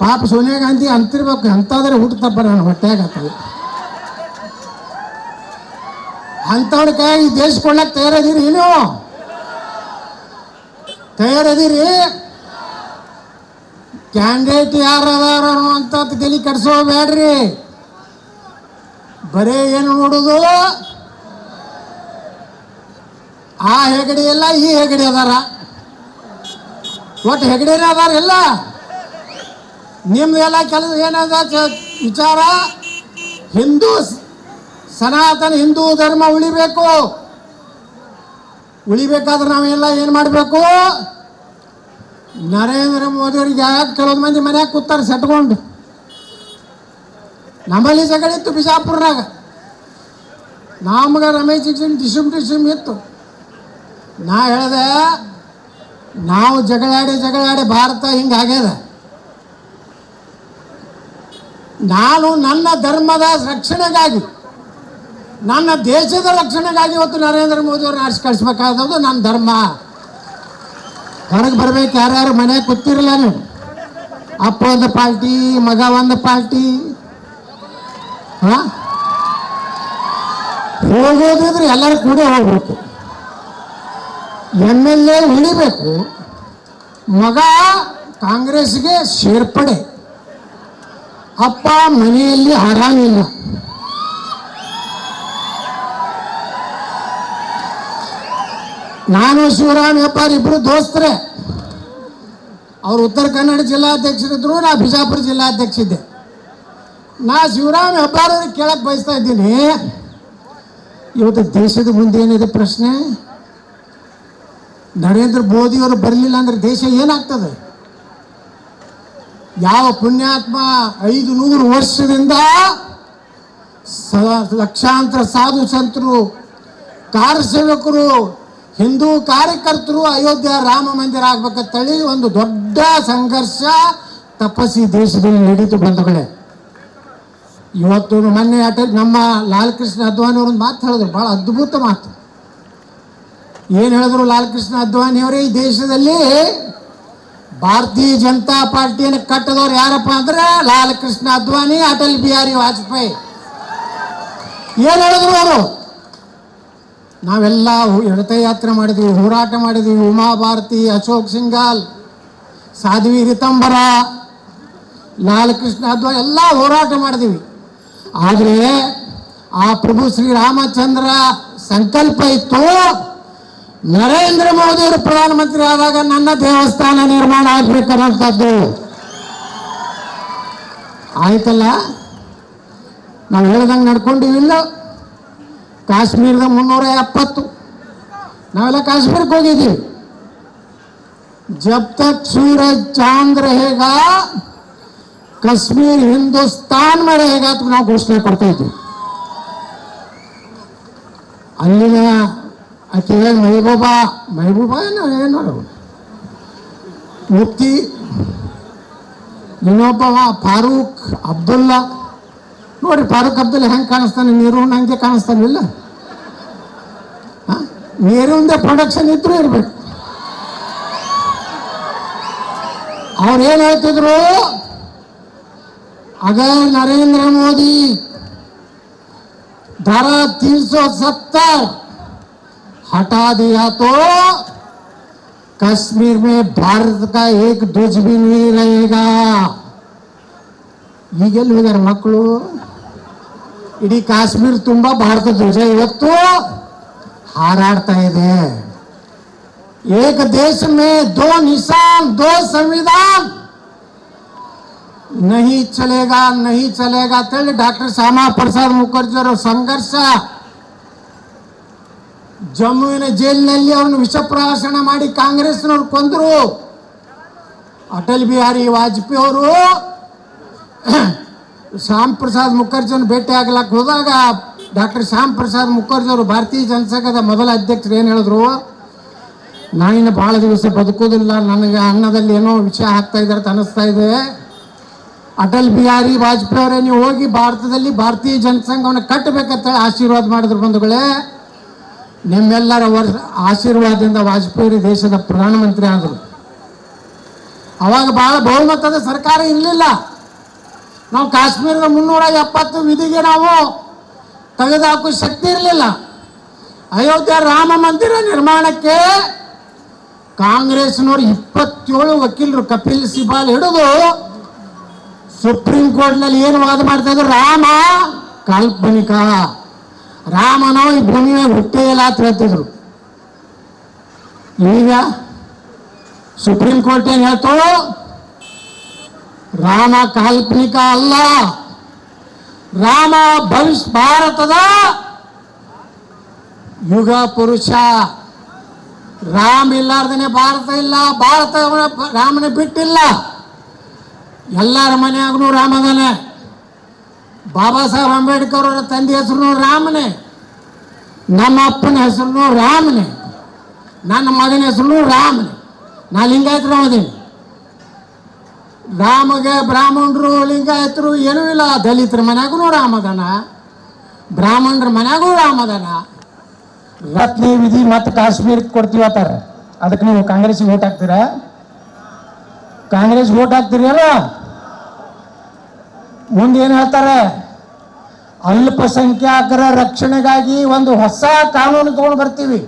ಪಾಪ ಸೋನಿಯಾ ಗಾಂಧಿ ಅಂತಿರ್ಬೇಕು, ಅಂತಾದ್ರೆ ಹುಟ್ಟುತ್ತಪ್ಪ ನಾನು ಹೊಟ್ಟೆಯಾಗತ್ತವೆ. ಅಂಥವ್ರ ಕೈಯಾಗಿ ಈ ದೇಶ ಕೊಳ್ಳಕ್ಕೆ ತಯಾರದಿರಿ, ನೀವು ತಯಾರದಿರಿ? ಕ್ಯಾಂಡಿಡೇಟ್ ಯಾರು ಅದಾರ ಅಂತ ತಲೆ ಕೆಡಿಸೋಬೇಡ್ರಿ. ಬರೇ ಏನು ನೋಡುದು, ಆ ಹೆಗಡೆ ಎಲ್ಲ ಈ ಹೆಗಡೆ ಅದಾರ, ಒಟ್ಟು ಹೆಗಡೆನೇ ಅದಾರ ಎಲ್ಲ. ನಿಮ್ದು ಎಲ್ಲ ಕೆಲಸ ಏನದ ವಿಚಾರ, ಹಿಂದೂ ಸನಾತನ ಹಿಂದೂ ಧರ್ಮ ಉಳಿಬೇಕು. ಉಳಿಬೇಕಾದ್ರೆ ನಾವೆಲ್ಲ ಏನು ಮಾಡಬೇಕು? ನರೇಂದ್ರ ಮೋದಿಯವ್ರಿಗೆ ಯಾಕೆ ಕೆಲವೊಂದು ಮಂದಿ ಮನ್ಯಾಗ ಕೂತಾರೆ ಸೆಟ್ಕೊಂಡು. ನಮ್ಮಲ್ಲಿ ಜಗಳಿತ್ತು ಬಿಜಾಪುರ್ನಾಗ, ನಮ್ಗೆ ರಮೇಶ್ ಡಿಸಿಮ್ ಇತ್ತು. ನಾ ಹೇಳಿದೆ, ನಾವು ಜಗಳಾಡಿ ಭಾರತ ಹಿಂಗಾಗ್ಯದ. ನಾನು ನನ್ನ ಧರ್ಮದ ರಕ್ಷಣೆಗಾಗಿ, ನನ್ನ ದೇಶದ ರಕ್ಷಣೆಗಾಗಿ ಇವತ್ತು ನರೇಂದ್ರ ಮೋದಿಯವ್ರನ್ನ ಆರಿಸಿ ಕಳಿಸ್ಬೇಕಾದದ್ದು ನನ್ನ ಧರ್ಮ. ಹೊರಗೆ ಬರ್ಬೇಕು, ಯಾರ್ಯಾರು ಮನೆಯಾಗ ಕೂತಿರಲ್ಲ ನೀವು. ಅಪ್ಪ ಒಂದು ಪಾರ್ಟಿ, ಮಗ ಒಂದು ಪಾರ್ಟಿ. ಹೋಗೋದಿದ್ರೆ ಎಲ್ಲರೂ ಕೂಡ ಹೋಗ್ಬೇಕು. MLA ಉಳಿಬೇಕು, ಮಗ ಕಾಂಗ್ರೆಸ್ಗೆ ಸೇರ್ಪಡೆ, ಅಪ್ಪ ಮನೆಯಲ್ಲಿ ಆರಾಮಿಲ್ಲ. ನಾನು ಶಿವರಾಮ್ ಹೆಬ್ಬಾರ್ ಇಬ್ಬರು ದೋಸ್ತರೇ. ಅವರು ಉತ್ತರ ಕನ್ನಡ ಜಿಲ್ಲಾಧ್ಯಕ್ಷರಿದ್ರು, ನಾ ಬಿಜಾಪುರ ಜಿಲ್ಲಾಧ್ಯಕ್ಷ ಇದ್ದೆ. ನಾ ಶಿವರಾಮ್ ಹೆಬ್ಬಾರ್ ಅವ್ರಿಗೆ ಕೇಳಕ್ಕೆ ಬಯಸ್ತಾ ಇದ್ದೀನಿ, ಇವತ್ತು ದೇಶದ ಮುಂದೆ ಏನಿದೆ ಪ್ರಶ್ನೆ? ನರೇಂದ್ರ ಮೋದಿಯವರು ಬರಲಿಲ್ಲ ಅಂದ್ರೆ ದೇಶ ಏನಾಗ್ತದೆ? ಯಾವ ಪುಣ್ಯಾತ್ಮ 500 ವರ್ಷದಿಂದ ಲಕ್ಷಾಂತರ ಸಾಧು ಸಂತರು, ಕಾರ್ಯಸೇವಕರು, ಹಿಂದೂ ಕಾರ್ಯಕರ್ತರು ಅಯೋಧ್ಯ ರಾಮ ಮಂದಿರ ಆಗ್ಬೇಕಂತೇಳಿ ಒಂದು ದೊಡ್ಡ ಸಂಘರ್ಷ ತಪಸ್ಸಿ ದೇಶದಲ್ಲಿ ನಡೀತು ಬಂಧುಗಳೇ. ಇವತ್ತು ಮೊನ್ನೆ ನಮ್ಮ ಲಾಲ್ ಕೃಷ್ಣ ಅದ್ವಾನಿ ಅವ್ರೊಂದು ಮಾತು ಹೇಳಿದ್ರು, ಭಾಳ ಅದ್ಭುತ ಮಾತು. ಏನು ಹೇಳಿದ್ರು ಲಾಲ್ ಕೃಷ್ಣ ಅದ್ವಾನಿ ಅವರೇ? ಈ ದೇಶದಲ್ಲಿ ಭಾರತೀಯ ಜನತಾ ಪಾರ್ಟಿಯನ್ನು ಕಟ್ಟದವ್ರು ಯಾರಪ್ಪ ಅಂದ್ರೆ ಲಾಲ್ ಕೃಷ್ಣ ಅದ್ವಾನಿ, ಅಟಲ್ ಬಿಹಾರಿ ವಾಜಪೇಯಿ. ಏನು ಹೇಳಿದ್ರು ಅವರು? ನಾವೆಲ್ಲ ರಥಯಾತ್ರೆ ಮಾಡಿದ್ವಿ, ಹೋರಾಟ ಮಾಡಿದ್ವಿ. ಉಮಾ ಭಾರತಿ, ಅಶೋಕ್ ಸಿಂಗಾಲ್, ಸಾಧ್ವಿ ರಿತಂಬರ, ಲಾಲ್ ಕೃಷ್ಣ ಅದ್ವಾನಿ ಎಲ್ಲ ಹೋರಾಟ ಮಾಡಿದ್ವಿ. ಆದರೆ ಆ ಪ್ರಭು ಶ್ರೀರಾಮಚಂದ್ರ ಸಂಕಲ್ಪ ಇತ್ತು, ನರೇಂದ್ರ ಮೋದಿಯವರು ಪ್ರಧಾನಮಂತ್ರಿ ಆದಾಗ ನನ್ನ ದೇವಸ್ಥಾನ ನಿರ್ಮಾಣ ಆಗ್ಬೇಕನ್ನೋಂಥದ್ದು. ಆಯ್ತಲ್ಲ, ನಾವು ಹೇಳ್ದಂಗೆ ನಡ್ಕೊಂಡಿವಿಲ್ಲ. ಕಾಶ್ಮೀರದ 370 ನಾವೆಲ್ಲ ಕಾಶ್ಮೀರಕ್ಕೆ ಹೋಗಿದ್ದೀವಿ. ಜಬ್ ತಕ್ ಸೂರಜ್ ಚಾಂದ್ रहेगा कश्मीर हिंदुस्तान में रहेगा ಅಂತ ನಾವು ಘೋಷಣೆ ಕೊಡ್ತಾ ಇದ್ವಿ. ಅಲ್ಲಿನ ಆಕೆ ಮೆಹಬೂಬಾ ಏನು ಮುಫ್ತಿ, ಇನ್ನೊಬ್ಬ ಫಾರೂಕ್ ಅಬ್ದುಲ್ಲಾ. ನೋಡಿ ಫಾರೂಕ್ ಅಬ್ದುಲ್ಲಾ ಹೆಂಗೆ ಕಾಣಿಸ್ತಾನೆ? ನೀರು ಹಂಗೆ ಕಾಣಿಸ್ತಾನಿಲ್ಲ. ನೀರಿಂದ ಪ್ರೊಡಕ್ಷನ್ ಇದ್ರೂ ಇರ್ಬೇಕು. ಅವ್ರು ಏನು ಹೇಳ್ತಿದ್ರು? अगर नरेंद्र मोदी धारा 370 हटा दिया तो कश्मीर में भारत का एक ध्वज भी नहीं रहेगा. ಈಗೆಲ್ಲಿ ಹೋಗ್ಯಾರ ಮಕ್ಕಳು? ಇಡೀ ಕಾಶ್ಮೀರ ತುಂಬಾ ಭಾರತ ಧ್ವಜ ಇವತ್ತು ಹಾರಾಡ್ತಾ ಇದೆ. एक देश में 2 निशान 2 संविधान नहीं चलेगा ಅಂತೇಳಿ ಡಾಕ್ಟರ್ ಶ್ಯಾಮಾ ಪ್ರಸಾದ್ ಮುಖರ್ಜಿ ಅವರ ಸಂಘರ್ಷ. ಜಮ್ಮುವಿನ ಜೈಲಿನಲ್ಲಿ ಅವನು ವಿಷಪ್ರಾಶನ ಮಾಡಿ ಕಾಂಗ್ರೆಸ್ನವ್ರು ಕೊಂದರು. ಅಟಲ್ ಬಿಹಾರಿ ವಾಜಪೇಯಿ ಅವರು ಶ್ಯಾಮ್ ಪ್ರಸಾದ್ ಮುಖರ್ಜಿಯನ್ನು ಭೇಟಿ ಆಗ್ಲಕ್ಕೆ ಹೋದಾಗ ಡಾಕ್ಟರ್ ಶ್ಯಾಮ್ ಪ್ರಸಾದ್ ಮುಖರ್ಜಿ ಅವರು ಭಾರತೀಯ ಜನಸಂಘದ ಮೊದಲ ಅಧ್ಯಕ್ಷರು ಏನು ಹೇಳಿದ್ರು? ನಾನಿನ್ನು ಭಾಳ ದಿವಸ ಬದುಕೋದಿಲ್ಲ, ನನಗೆ ಅನ್ನದಲ್ಲಿ ಏನೋ ವಿಷಯ ಆಗ್ತಾ ಇದ್ದಾರೆ ಅಂತ ಅನ್ನಿಸ್ತಾ ಇದೆ. ಅಟಲ್ ಬಿಹಾರಿ ವಾಜಪೇಯಿ ಅವರೇ, ನೀವು ಹೋಗಿ ಭಾರತದಲ್ಲಿ ಭಾರತೀಯ ಜನಸಂಘವನ್ನು ಕಟ್ಟಬೇಕಂತ ಆಶೀರ್ವಾದ ಮಾಡಿದ್ರು ಬಂಧುಗಳೇ. ನಿಮ್ಮೆಲ್ಲರ ಆಶೀರ್ವಾದದಿಂದ ವಾಜಪೇಯಿ ದೇಶದ ಪ್ರಧಾನಮಂತ್ರಿ ಆದರು. ಅವಾಗ ಭಾಳ ಬಹುಮತದ ಸರ್ಕಾರ ಇರಲಿಲ್ಲ. ನಾವು ಕಾಶ್ಮೀರದ 370 ವಿಧಿಗೆ ನಾವು ತೆಗೆದುಹಾಕೋ ಶಕ್ತಿ ಇರಲಿಲ್ಲ. ಅಯೋಧ್ಯೆ ರಾಮ ಮಂದಿರ ನಿರ್ಮಾಣಕ್ಕೆ ಕಾಂಗ್ರೆಸ್ನವರು 27 ವಕೀಲರು ಕಪಿಲ್ ಸಿಬಾಲ್ ಹಿಡಿದು ಸುಪ್ರೀಂ ಕೋರ್ಟ್ನಲ್ಲಿ ಏನು ವಾದ ಮಾಡ್ತಾ ಇದ್ರು, ರಾಮ ಕಾಲ್ಪನಿಕ, ರಾಮನ ಈ ಭೂಮಿ ಮೇಲೆ ಹುಟ್ಟೇ ಇಲ್ಲ ಅಂತ ಹೇಳ್ತಿದ್ರು. ಈಗ ಸುಪ್ರೀಂ ಕೋರ್ಟ್ ಏನು ಹೇಳ್ತು, ರಾಮ ಕಾಲ್ಪನಿಕ ಅಲ್ಲ, ರಾಮ ಭವಿಷ್ಯ ಭಾರತದ ಯುಗ ಪುರುಷ. ರಾಮ ಇಲ್ಲಾರ್ದೇನೆ ಭಾರತ ಇಲ್ಲ, ಭಾರತ ರಾಮನ ಬಿಟ್ಟಿಲ್ಲ. ಎಲ್ಲರ ಮನೆಯಾಗೂ ರಾಮದಾನೆ. ಬಾಬಾ ಸಾಹೇಬ್ ಅಂಬೇಡ್ಕರ್ ಅವರ ತಂದೆ ಹೆಸರು ರಾಮನೇ, ನಮ್ಮ ಅಪ್ಪನ ಹೆಸರು ರಾಮನೇ, ನನ್ನ ಮಗನ ಹೆಸರು ರಾಮನೇ. ನಾ ಲಿಂಗಾಯತರು ಅದೀನಿ. ರಾಮಗೆ ಬ್ರಾಹ್ಮಣರು ಲಿಂಗಾಯತರು ಏನೂ ಇಲ್ಲ. ದಲಿತರ ಮನ್ಯಾಗೂ ರಾಮದಾನ, ಬ್ರಾಹ್ಮಣರ ಮನ್ಯಾಗೂ ರಾಮದಾನ. ರತ್ನ ವಿಧಿ ಮತ್ತು ಕಾಶ್ಮೀರಕ್ಕೆ ಕೊಡ್ತೀವಿ ಅಂತಾರೆ. ಅದಕ್ಕೆ ನೀವು ಕಾಂಗ್ರೆಸ್ಗೆ ವೋಟ್ ಹಾಕ್ತೀರಾ? ಕಾಂಗ್ರೆಸ್ ವೋಟ್ ಹಾಕ್ತೀರಿ ಅಲ್ಲ? ಮುಂದೆ ಏನು ಹೇಳ್ತಾರೆ, ಅಲ್ಪಸಂಖ್ಯಾತರ ರಕ್ಷಣೆಗಾಗಿ ಒಂದು ಹೊಸ ಕಾನೂನು ತಗೊಂಡು ಬರ್ತೀವಿ.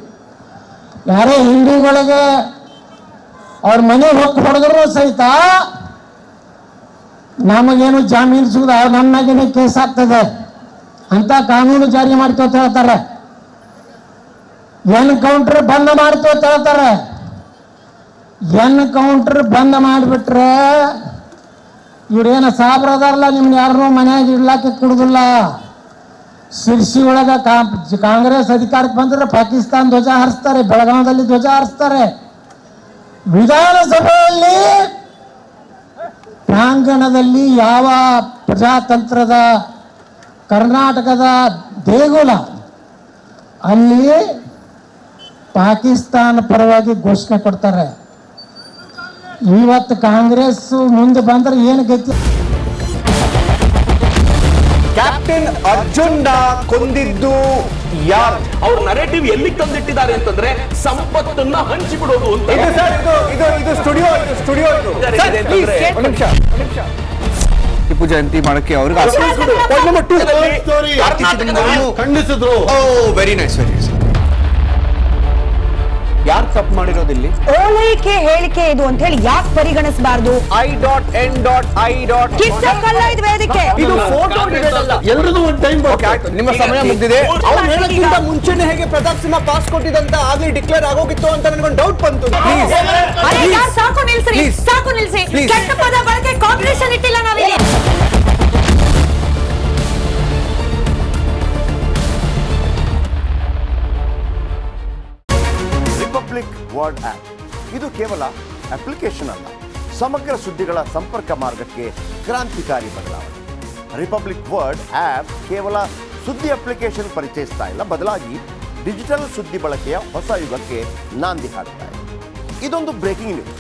ಯಾರೇ ಹಿಂದೂಗಳಿಗೆ ಅವ್ರ ಮನೆ ಹೊತ್ತು ಹೊಡೆದ್ರು ಸಹಿತ ನಮಗೇನು ಜಾಮೀನು ಸಿಗುದ, ನನ್ನಾಗೇನೆ ಕೇಸ್ ಆಗ್ತದೆ ಅಂತ ಕಾನೂನು ಜಾರಿ ಮಾಡ್ತೀವಿ ಅಂತ ಹೇಳ್ತಾರೆ. ಎನ್ಕೌಂಟರ್ ಬಂದ್ ಮಾಡ್ತೀವಿ ಅಂತ ಹೇಳ್ತಾರೆ. ಎನ್ಕೌಂಟರ್ ಬಂದ್ ಮಾಡಿಬಿಟ್ರೆ ಇವ್ರೇನು ಸಾಬ್ರ ಅದಾರಲ್ಲ, ನಿಮ್ಗೆ ಯಾರನ್ನೂ ಮನೆಯಾಗ ಇಡ್ಲಾಕೆ ಕೊಡುದಿಲ್ಲ. ಸಿರ್ಸಿ ಒಳಗ ಕಾಂಗ್ರೆಸ್ ಅಧಿಕಾರಕ್ಕೆ ಬಂದ್ರೆ ಪಾಕಿಸ್ತಾನ ಧ್ವಜ ಹಾರಿಸ್ತಾರೆ, ಬೆಳಗಾವದಲ್ಲಿ ಧ್ವಜ ಹಾರಿಸ್ತಾರೆ. ವಿಧಾನಸಭೆಯಲ್ಲಿ ಪ್ರಾಂಗಣದಲ್ಲಿ ಯಾವ ಪ್ರಜಾತಂತ್ರದ ಕರ್ನಾಟಕದ ದೇಗುಲ ಅಲ್ಲಿ ಪಾಕಿಸ್ತಾನ ಪರವಾಗಿ ಘೋಷಣೆ ಕೊಡ್ತಾರೆ. ಇವತ್ತು ಕಾಂಗ್ರೆಸ್ ಮುಂದೆ ಬಂದ್ರೆ ಏನು ಗತಿ? ಕ್ಯಾಪ್ಟನ್ ಅರ್ಜುನ್ ಕೊಂದಿದ್ದು ಯಾರು? ಅವ್ರ ನರೇಟಿವ್ ಎಲ್ಲಿ ತಂದಿಟ್ಟಿದ್ದಾರೆ ಅಂತಂದ್ರೆ ಸಂಪತ್ತನ್ನ ಹಂಚಿಬಿಡೋದು ಅಂತ. ಇದು ಸ್ಟುಡಿಯೋ ಟಿಪ್ಪು ಜಯಂತಿ ಮಾಡಕ್ಕೆ ಅವ್ರಿಗೆ ಖಂಡಿಸಿದ್ರು. Very nice. ಯಾರು ತಪ್ಪು ಮಾಡಿರೋದಿಲ್ಲಿ? ಓಲೈಕೆ ಹೇಳಿಕೆ ಇದು ಅಂತ ಹೇಳಿ ಯಾಕೆ ಪರಿಗಣಿಸಬಾರದು? I.N.I. ಇದು ವೇದಿಕೆ, ಇದು ಫೋಟೋ ಎಲ್ರಿಗೂ ಒಂದು ಟೈಮ್. ನಿಮ್ಮ ಸಮಯ ಮುಗಿದಿದೆ. ಅವ್ರು ಹೇಳಕ್ಕಿಂತ ಮುಂಚೆನೆ ಹೇಗೆ ಪ್ರತಾಪ್ ಸಿಂಹ ಪಾಸ್ ಕೊಟ್ಟಿದಂತ ಆಗ್ಲಿ ಡಿಕ್ಲೇರ್ ಆಗೋಗಿತ್ತು ಅಂತ ನನಗೊಂದು ಡೌಟ್ ಬಂತು. ಸಾಕು ನಿಲ್ಸಿ, ಸಾಕು ನಿಲ್ಸಿ. ಕೆಟ್ಟ ಪದ ಬಳಕೆ ಕಾಂಪಿಟೇಷನ್ ಇಟ್ಟಿಲ್ಲ ನಾವಿಲ್ಲಿ. ರಿಪಬ್ಲಿಕ್ ವರ್ಡ್ ಆಪ್ ಇದು ಕೇವಲ ಅಪ್ಲಿಕೇಶನ್ ಅಲ್ಲ, ಸಮಗ್ರ ಸುದ್ದಿಗಳ ಸಂಪರ್ಕ ಮಾರ್ಗಕ್ಕೆ ಕ್ರಾಂತಿಕಾರಿ ಬದಲಾವಣೆ. ರಿಪಬ್ಲಿಕ್ ವರ್ಡ್ ಆಪ್ ಕೇವಲ ಸುದ್ದಿ ಅಪ್ಲಿಕೇಶನ್ ಪರಿಚಯಿಸ್ತಾ ಇಲ್ಲ, ಬದಲಾಗಿ ಡಿಜಿಟಲ್ ಸುದ್ದಿ ಬಳಕೆಯ ಹೊಸ ಯುಗಕ್ಕೆ ನಾಂದಿ ಹಾಡ್ತಾ ಇದೆ. ಇದೊಂದು ಬ್ರೇಕಿಂಗ್ ನ್ಯೂಸ್,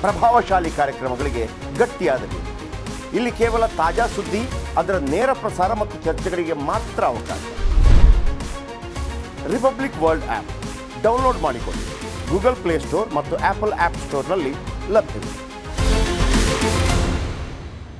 ಪ್ರಭಾವಶಾಲಿ ಕಾರ್ಯಕ್ರಮಗಳಿಗೆ ಗಟ್ಟಿಯಾದ ನ್ಯೂಸ್. ಇಲ್ಲಿ ಕೇವಲ ತಾಜಾ ಸುದ್ದಿ, ಅದರ ನೇರ ಪ್ರಸಾರ ಮತ್ತು ಚರ್ಚೆಗಳಿಗೆ ಮಾತ್ರ ಅವಕಾಶ. ರಿಪಬ್ಲಿಕ್ ವರ್ಲ್ಡ್ ಆಪ್ ಡೌನ್ಲೋಡ್ ಮಾಡಿಕೊಳ್ಳಿ. ಗೂಗಲ್ ಪ್ಲೇಸ್ಟೋರ್ ಮತ್ತು ಆಪಲ್ ಆಪ್ ಸ್ಟೋರ್ನಲ್ಲಿ ಲಭ್ಯವಿದೆ.